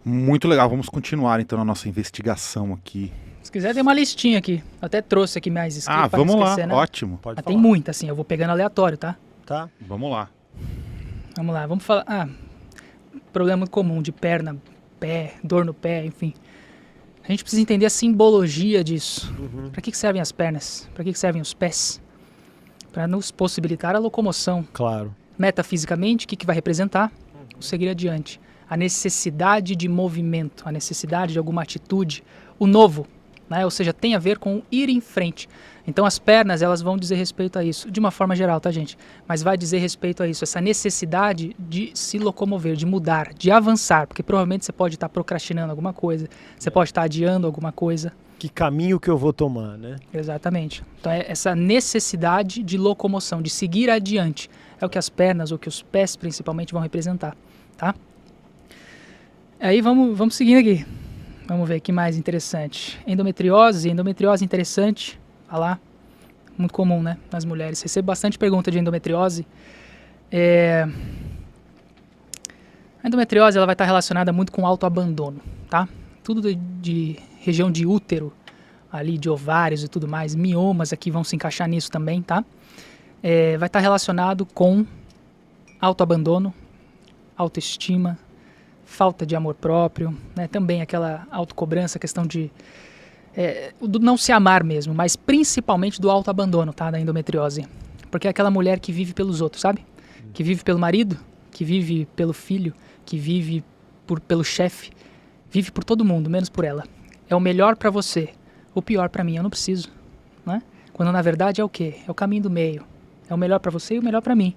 Muito legal, vamos continuar então a nossa investigação aqui. Se quiser, tem uma listinha aqui. Eu até trouxe aqui mais escrito pra Vamos não lá, esquecer, né? ótimo. Pode Mas falar. tem muita, assim, eu vou pegando aleatório, tá? Tá? Vamos lá. Vamos lá, vamos falar. Problema muito comum de perna, pé, dor no pé, enfim. A gente precisa entender a simbologia disso. Para que servem as pernas? Para que servem os pés? Para nos possibilitar a locomoção. Claro. Metafisicamente, o que vai representar? Vamos seguir adiante. A necessidade de movimento, a necessidade de alguma atitude, o novo, né? Ou seja, tem a ver com ir em frente. Então as pernas, elas vão dizer respeito a isso, de uma forma geral, tá, gente? Mas vai dizer respeito a isso, essa necessidade de se locomover, de mudar, de avançar, porque provavelmente você pode estar procrastinando alguma coisa, você pode estar adiando alguma coisa. Que caminho que eu vou tomar, né? Exatamente. Então é essa necessidade de locomoção, de seguir adiante, é o que as pernas, ou que os pés principalmente vão representar, tá? Aí vamos seguindo aqui. Vamos ver o que mais interessante. Endometriose interessante. Olha lá, muito comum, né, nas mulheres. Recebo bastante pergunta de endometriose. A endometriose ela vai estar relacionada muito com autoabandono, tá? Tudo de região de útero, ali de ovários e tudo mais, miomas aqui vão se encaixar nisso também, tá? Vai estar relacionado com autoabandono, autoestima, falta de amor próprio, né? Também aquela autocobrança, questão de do não se amar mesmo, mas principalmente do autoabandono, tá? Da endometriose. Porque é aquela mulher que vive pelos outros, sabe? Que vive pelo marido, que vive pelo filho, que vive pelo chefe, vive por todo mundo, menos por ela. É o melhor pra você, o pior pra mim, eu não preciso, né? Quando na verdade é o quê? É o caminho do meio. É o melhor pra você e o melhor pra mim.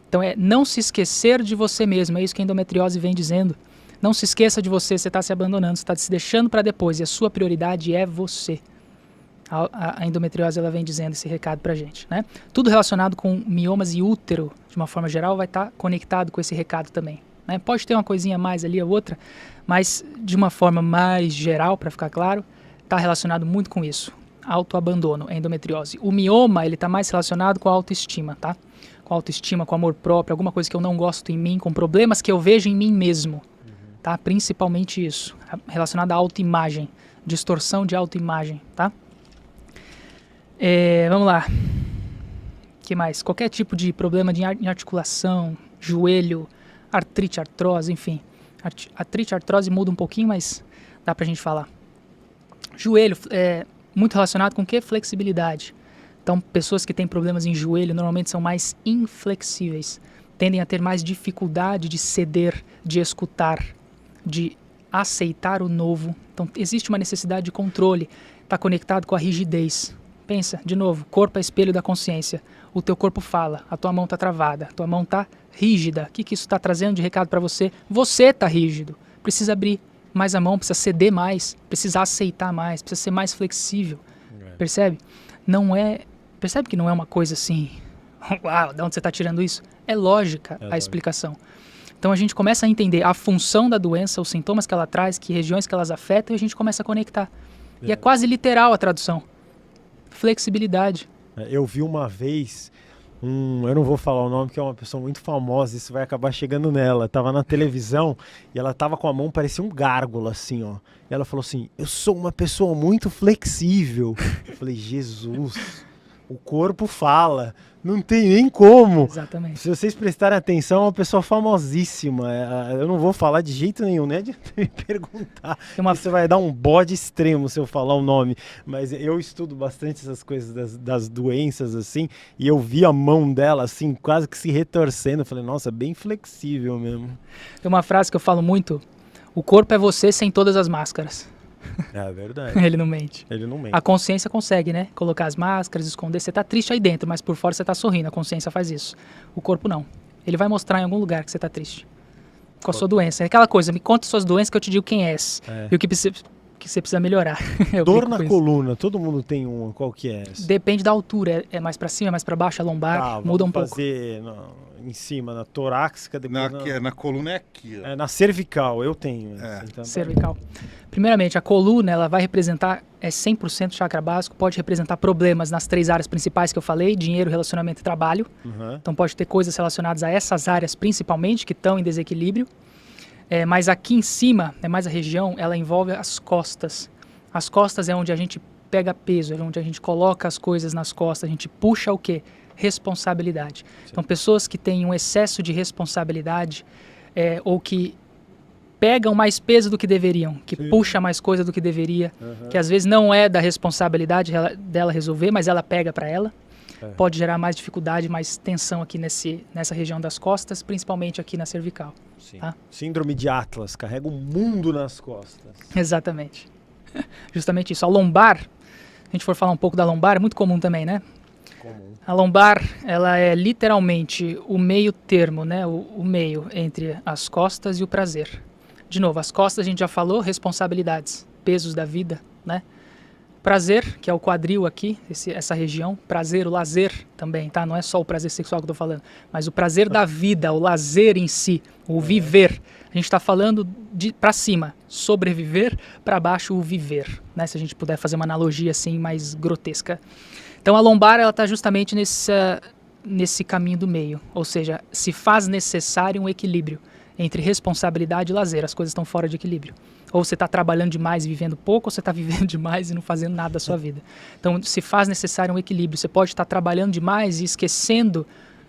Então é não se esquecer de você mesmo, é isso que a endometriose vem dizendo. Não se esqueça de você está se abandonando, você está se deixando para depois e a sua prioridade é você. A endometriose ela vem dizendo esse recado pra gente, né? Tudo relacionado com miomas e útero, de uma forma geral, vai estar conectado com esse recado também, né? Pode ter uma coisinha mais ali ou outra, mas de uma forma mais geral, para ficar claro, está relacionado muito com isso. Autoabandono, endometriose. O mioma, ele está mais relacionado com a autoestima, tá? Com a autoestima, com amor próprio, alguma coisa que eu não gosto em mim, com problemas que eu vejo em mim mesmo. Tá? Principalmente isso, relacionado à autoimagem, distorção de autoimagem, tá? Vamos lá. O que mais? Qualquer tipo de problema em articulação, joelho, artrite, artrose, enfim. Artrite, artrose muda um pouquinho, mas dá pra gente falar. Joelho é muito relacionado com o quê? Flexibilidade. Então, pessoas que têm problemas em joelho normalmente são mais inflexíveis, tendem a ter mais dificuldade de ceder, de escutar, de aceitar o novo. Então existe uma necessidade de controle, está conectado com a rigidez. Pensa, de novo, corpo é espelho da consciência. O teu corpo fala, a tua mão está travada, a tua mão está rígida. O que isso está trazendo de recado para você? Você está rígido, precisa abrir mais a mão, precisa ceder mais, precisa aceitar mais, precisa ser mais flexível. Percebe? Percebe que não é uma coisa assim, uau, de onde você está tirando isso? É lógica a explicação. Então a gente começa a entender a função da doença, os sintomas que ela traz, que regiões que elas afetam, e a gente começa a conectar. E é quase literal a tradução. Flexibilidade. Eu vi uma vez, eu não vou falar o nome, porque é uma pessoa muito famosa, isso vai acabar chegando nela. Tava na televisão e ela tava com a mão, parecia um gárgula, assim, ó. E ela falou assim, eu sou uma pessoa muito flexível. Eu falei, Jesus, o corpo fala. Não tem nem como. Exatamente. Se vocês prestarem atenção, é uma pessoa famosíssima. Eu não vou falar de jeito nenhum, né? De me perguntar. Você vai dar um bode extremo se eu falar o nome. Mas eu estudo bastante essas coisas das doenças, assim. E eu vi a mão dela, assim, quase que se retorcendo. Eu falei, nossa, bem flexível mesmo. Tem uma frase que eu falo muito. O corpo é você sem todas as máscaras. É verdade. Ele não mente. Ele não mente. A consciência consegue, né? Colocar as máscaras, esconder. Você tá triste aí dentro, mas por fora você tá sorrindo. A consciência faz isso. O corpo não. Ele vai mostrar em algum lugar que você tá triste. Com a sua doença. É aquela coisa, me conta suas doenças que eu te digo quem és. E o que você precisa melhorar. Dor na coluna, todo mundo tem uma. Qual que é essa? Depende da altura. É mais pra cima, é mais pra baixo, é lombar. Muda um pouco. Fazer em cima, na torácica. Depois na coluna é aqui. Ó. Na cervical, eu tenho. Então, cervical. Primeiramente, a coluna ela vai representar 100% chakra básico, pode representar problemas nas 3 áreas principais que eu falei, dinheiro, relacionamento e trabalho. Então pode ter coisas relacionadas a essas áreas principalmente, que estão em desequilíbrio. Mas aqui em cima, mais a região, ela envolve as costas. As costas é onde a gente pega peso, é onde a gente coloca as coisas nas costas, a gente puxa o quê? Responsabilidade. Então, pessoas que têm um excesso de responsabilidade ou que pegam mais peso do que deveriam, que puxa mais coisa do que deveria, que às vezes não é da responsabilidade dela resolver, mas ela pega para ela, pode gerar mais dificuldade, mais tensão aqui nessa região das costas, principalmente aqui na cervical. Tá? Síndrome de Atlas, carrega o mundo nas costas. Exatamente. Justamente isso. A lombar, se a gente for falar um pouco da lombar, é muito comum também, né? Comum. A lombar, ela é literalmente o meio termo, né? O meio entre as costas e o prazer. De novo, as costas a gente já falou, responsabilidades, pesos da vida, né? Prazer, que é o quadril aqui, essa região. Prazer, o lazer também, tá? Não é só o prazer sexual que eu tô falando, mas o prazer da vida, o lazer em si, o viver. A gente está falando para cima, sobreviver, para baixo, o viver, né? Se a gente puder fazer uma analogia assim mais grotesca. Então a lombar, ela está justamente nesse caminho do meio, ou seja, se faz necessário um equilíbrio entre responsabilidade e lazer. As coisas estão fora de equilíbrio. Ou você está trabalhando demais e vivendo pouco, ou você está vivendo demais e não fazendo nada da sua vida. Então se faz necessário um equilíbrio. Você pode estar trabalhando demais e esquecendo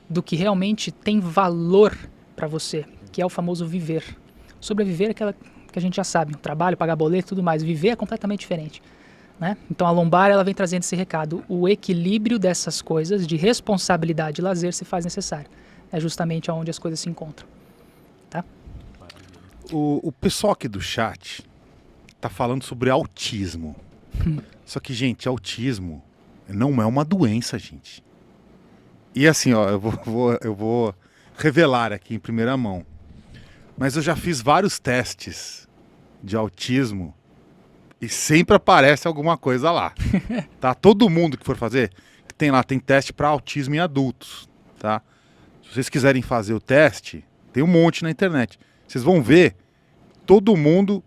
do que realmente tem valor para você, que é o famoso viver. Sobreviver é aquela que a gente já sabe, trabalho, pagar boleto e tudo mais. Viver é completamente diferente. Né? Então a lombar, ela vem trazendo esse recado. O equilíbrio dessas coisas, de responsabilidade e lazer, se faz necessário. É justamente onde as coisas se encontram. Tá? O pessoal aqui do chat tá falando sobre autismo. Só que, gente, autismo não é uma doença, gente. E assim, ó, eu vou revelar aqui em primeira mão. Mas eu já fiz vários testes de autismo e sempre aparece alguma coisa lá. Tá? Todo mundo que for fazer, tem teste para autismo em adultos, tá? Se vocês quiserem fazer o teste, tem um monte na internet. Vocês vão ver, todo mundo,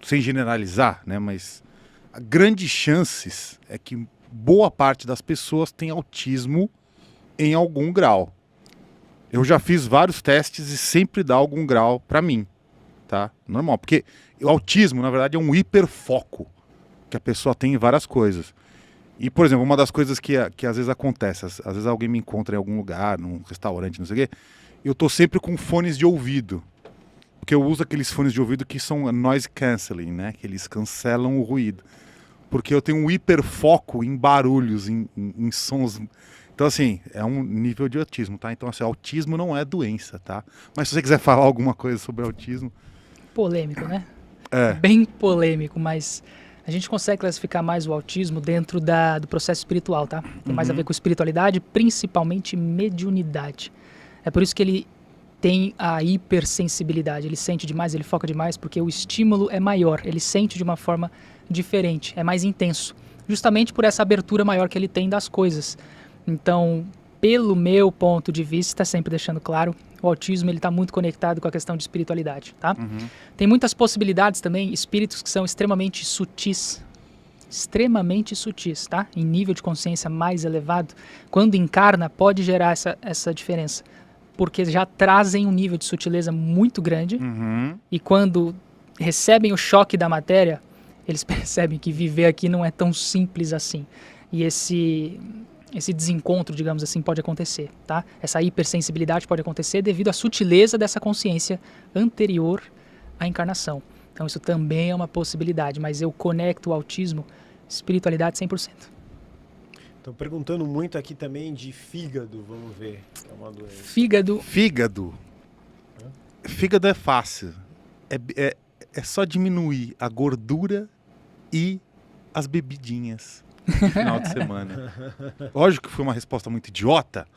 sem generalizar, né, mas grandes chances é que boa parte das pessoas tem autismo em algum grau. Eu já fiz vários testes e sempre dá algum grau para mim, tá? Normal, porque o autismo, na verdade, é um hiperfoco que a pessoa tem em várias coisas. E, por exemplo, uma das coisas que às vezes acontece, às vezes alguém me encontra em algum lugar, num restaurante, não sei o quê, eu tô sempre com fones de ouvido. Porque eu uso aqueles fones de ouvido que são noise cancelling, né? Que eles cancelam o ruído. Porque eu tenho um hiperfoco em barulhos, em sons. Então, assim, é um nível de autismo, tá? Então, assim, autismo não é doença, tá? Mas se você quiser falar alguma coisa sobre autismo... Polêmico, né? É. Bem polêmico, mas a gente consegue classificar mais o autismo dentro do processo espiritual, tá? Tem mais a ver com espiritualidade, principalmente mediunidade. É por isso que ele tem a hipersensibilidade, ele sente demais, ele foca demais, porque o estímulo é maior, ele sente de uma forma diferente, é mais intenso, justamente por essa abertura maior que ele tem das coisas. Então, pelo meu ponto de vista, sempre deixando claro, o autismo está muito conectado com a questão de espiritualidade, tá? Tem muitas possibilidades também, espíritos que são extremamente sutis, tá? Em nível de consciência mais elevado, quando encarna, pode gerar essa diferença, porque já trazem um nível de sutileza muito grande, e quando recebem o choque da matéria, eles percebem que viver aqui não é tão simples assim. E esse desencontro, digamos assim, pode acontecer, tá? Essa hipersensibilidade pode acontecer devido à sutileza dessa consciência anterior à encarnação. Então isso também é uma possibilidade, mas eu conecto o autismo, espiritualidade 100%. Estão perguntando muito aqui também de fígado, vamos ver. É uma doença. Fígado. Fígado é fácil. É só diminuir a gordura e as bebidinhas no final de semana. Lógico que foi uma resposta muito idiota,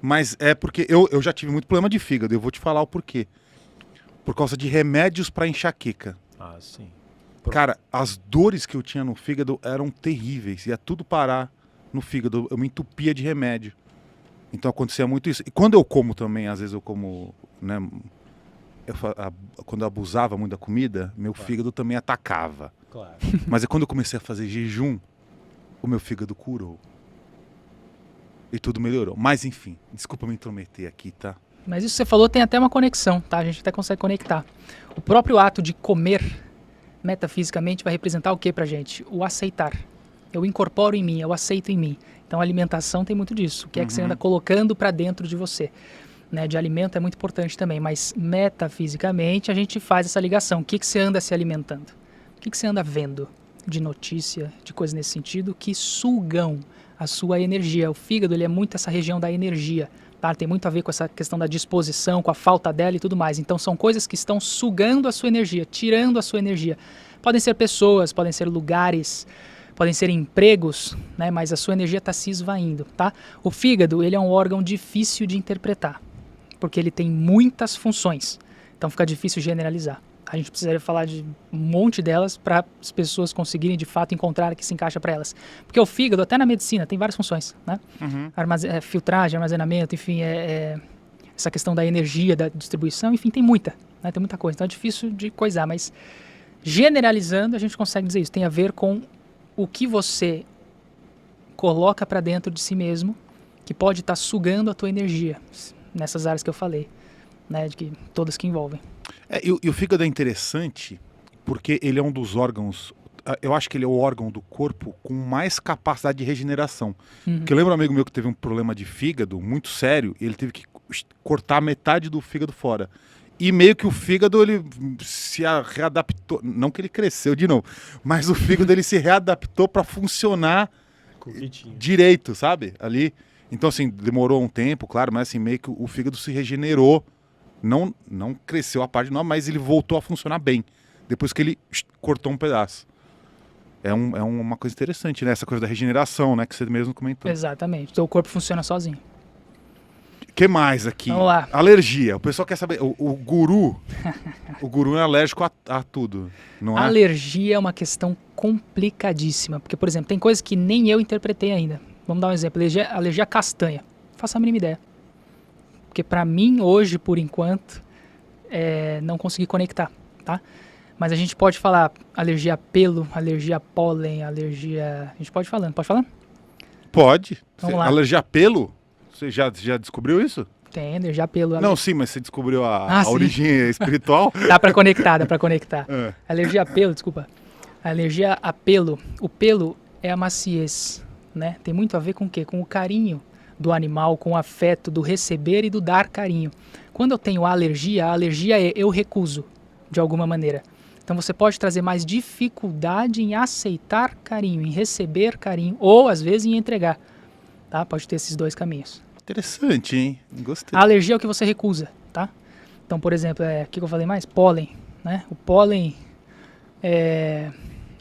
mas é porque eu já tive muito problema de fígado. Eu vou te falar o porquê. Por causa de remédios para enxaqueca. Ah, sim. Cara, as dores que eu tinha no fígado eram terríveis. Ia tudo parar no fígado. Eu me entupia de remédio. Então acontecia muito isso. E quando eu como também, às vezes eu como, né, quando eu abusava muito da comida, meu fígado também atacava. Claro. Mas é quando eu comecei a fazer jejum, o meu fígado curou. E tudo melhorou. Mas enfim, desculpa me intrometer aqui, tá? Mas isso que você falou tem até uma conexão, tá? A gente até consegue conectar. O próprio ato de comer, metafisicamente, vai representar o que pra gente? O aceitar. Eu incorporo em mim, eu aceito em mim. Então a alimentação tem muito disso. O que é que você anda colocando pra dentro de você? Né? De alimento é muito importante também, mas metafisicamente a gente faz essa ligação. O que você anda se alimentando? O que você anda vendo de notícia, de coisas nesse sentido, que sugam a sua energia? O fígado, ele é muito essa região da energia. Tá? Tem muito a ver com essa questão da disposição, com a falta dela e tudo mais. Então são coisas que estão sugando a sua energia, tirando a sua energia. Podem ser pessoas, podem ser lugares, podem ser empregos, né? Mas a sua energia está se esvaindo. Tá? O fígado, ele é um órgão difícil de interpretar, porque ele tem muitas funções. Então fica difícil generalizar. A gente precisaria falar de um monte delas para as pessoas conseguirem de fato encontrar o que se encaixa para elas. Porque o fígado, até na medicina, tem várias funções, né? Filtragem, armazenamento, enfim, essa questão da energia, da distribuição, enfim, tem muita, né? Tem muita coisa. Então é difícil de coisar, mas generalizando a gente consegue dizer isso. Tem a ver com o que você coloca para dentro de si mesmo, que pode estar sugando a tua energia, nessas áreas que eu falei, né? Todas que envolvem. E o fígado é interessante porque ele é um dos órgãos, eu acho que ele é o órgão do corpo com mais capacidade de regeneração. Porque eu lembro um amigo meu que teve um problema de fígado muito sério, e ele teve que cortar metade do fígado fora. E meio que o fígado, ele se readaptou, não que ele cresceu de novo, mas o fígado ele se readaptou para funcionar direito, sabe? Ali. Então assim, demorou um tempo, claro, mas assim, meio que o fígado se regenerou. Não cresceu a parte nova, mas ele voltou a funcionar bem, depois que ele cortou um pedaço. É uma coisa interessante, né? Essa coisa da regeneração, né? Que você mesmo comentou. Exatamente. O seu corpo funciona sozinho. O que mais aqui? Vamos lá. Alergia. O pessoal quer saber. O guru é alérgico a tudo, não é? Alergia é uma questão complicadíssima. Porque, por exemplo, tem coisas que nem eu interpretei ainda. Vamos dar um exemplo. Alergia a castanha. Não faço a mínima ideia. Porque pra mim, hoje, por enquanto, não consegui conectar, tá? Mas a gente pode falar alergia a pelo, alergia a pólen, alergia... A gente pode falar, pode falar? Pode. Vamos lá. Alergia a pelo? Você já descobriu isso? Tem, alergia a pelo. Não, sim, mas você descobriu a sim. origem espiritual? Dá pra conectar. É. Alergia a pelo, desculpa. Alergia a pelo. O pelo é a maciez, né? Tem muito a ver com o quê? Com o carinho do animal, com o afeto, do receber e do dar carinho. Quando eu tenho alergia, a alergia é eu recuso, de alguma maneira. Então você pode trazer mais dificuldade em aceitar carinho, em receber carinho, ou às vezes em entregar. Tá? Pode ter esses dois caminhos. Interessante, hein? Gostei. A alergia é o que você recusa, tá? Então, por exemplo, o que eu falei mais? Pólen, né? O pólen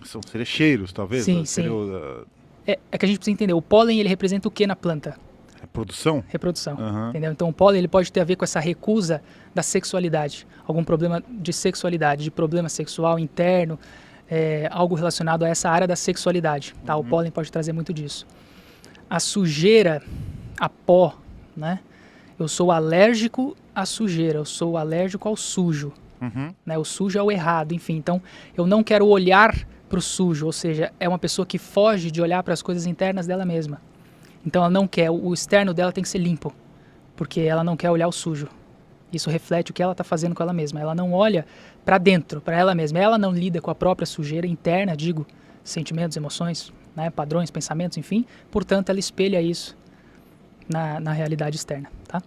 São cheiros, talvez? Sim. É que a gente precisa entender. O pólen, ele representa o que na planta? Reprodução? Reprodução, Uhum. entendeu? Então o pólen, ele pode ter a ver com essa recusa da sexualidade, algum problema de sexualidade, de problema sexual interno, algo relacionado a essa área da sexualidade, tá? O pólen pode trazer muito disso. A sujeira, a pó, né? Eu sou alérgico à sujeira, eu sou alérgico ao sujo, né? O sujo é o errado, enfim. Então eu não quero olhar para o sujo, ou seja, é uma pessoa que foge de olhar para as coisas internas dela mesma. Então ela não quer, o externo dela tem que ser limpo, porque ela não quer olhar o sujo. Isso reflete o que ela está fazendo com ela mesma. Ela não olha para dentro, para ela mesma. Ela não lida com a própria sujeira interna, digo, sentimentos, emoções, né, padrões, pensamentos, enfim. Portanto, ela espelha isso na realidade externa, tá?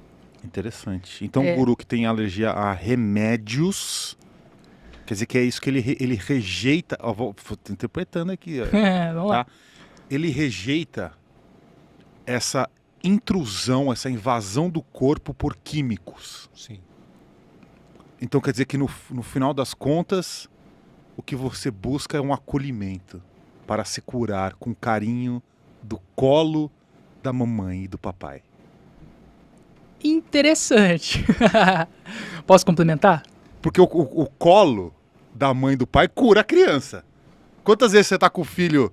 Interessante. Então o guru que tem alergia a remédios, quer dizer que é isso que ele rejeita. Vou interpretando aqui. Vamos lá. Ele rejeita essa intrusão, essa invasão do corpo por químicos. Sim. Então quer dizer que no final das contas, o que você busca é um acolhimento para se curar com carinho do colo da mamãe e do papai. Interessante. Posso complementar? Porque o colo da mãe e do pai cura a criança. Quantas vezes você tá com o filho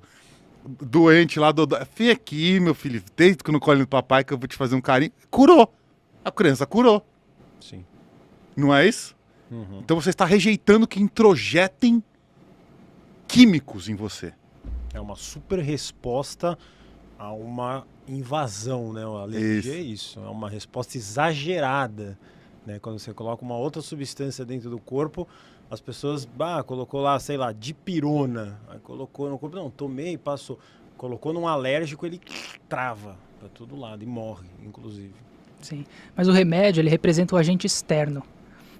doente lá, vem aqui, meu filho, deita no colo do papai que eu vou te fazer um carinho. Curou. A criança curou. Sim. Não é isso? Então você está rejeitando que introjetem químicos em você. É uma super resposta há uma invasão, né? A alergia é isso, é uma resposta exagerada, né? Quando você coloca uma outra substância dentro do corpo, as pessoas, colocou lá, sei lá, dipirona, aí colocou no corpo, não, tomei, passou, colocou num alérgico, ele trava para todo lado e morre, inclusive. Sim. Mas o remédio, ele representa o agente externo.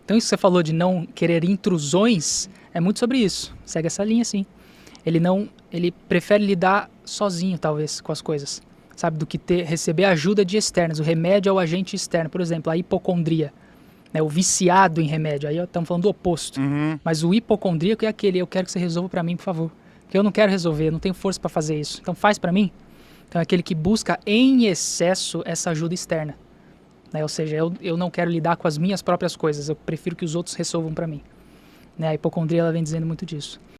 Então isso que você falou de não querer intrusões, é muito sobre isso. Segue essa linha, sim. Ele prefere lidar sozinho, talvez, com as coisas. Sabe, do que receber ajuda de externos. O remédio é o agente externo. Por exemplo, a hipocondria, né, o viciado em remédio. Aí estamos falando do oposto. Mas o hipocondríaco é aquele, eu quero que você resolva para mim, por favor. Porque eu não quero resolver, eu não tenho força para fazer isso. Então faz para mim. Então é aquele que busca em excesso essa ajuda externa. Né? Ou seja, eu não quero lidar com as minhas próprias coisas. Eu prefiro que os outros resolvam para mim. Né? A hipocondria ela vem dizendo muito disso.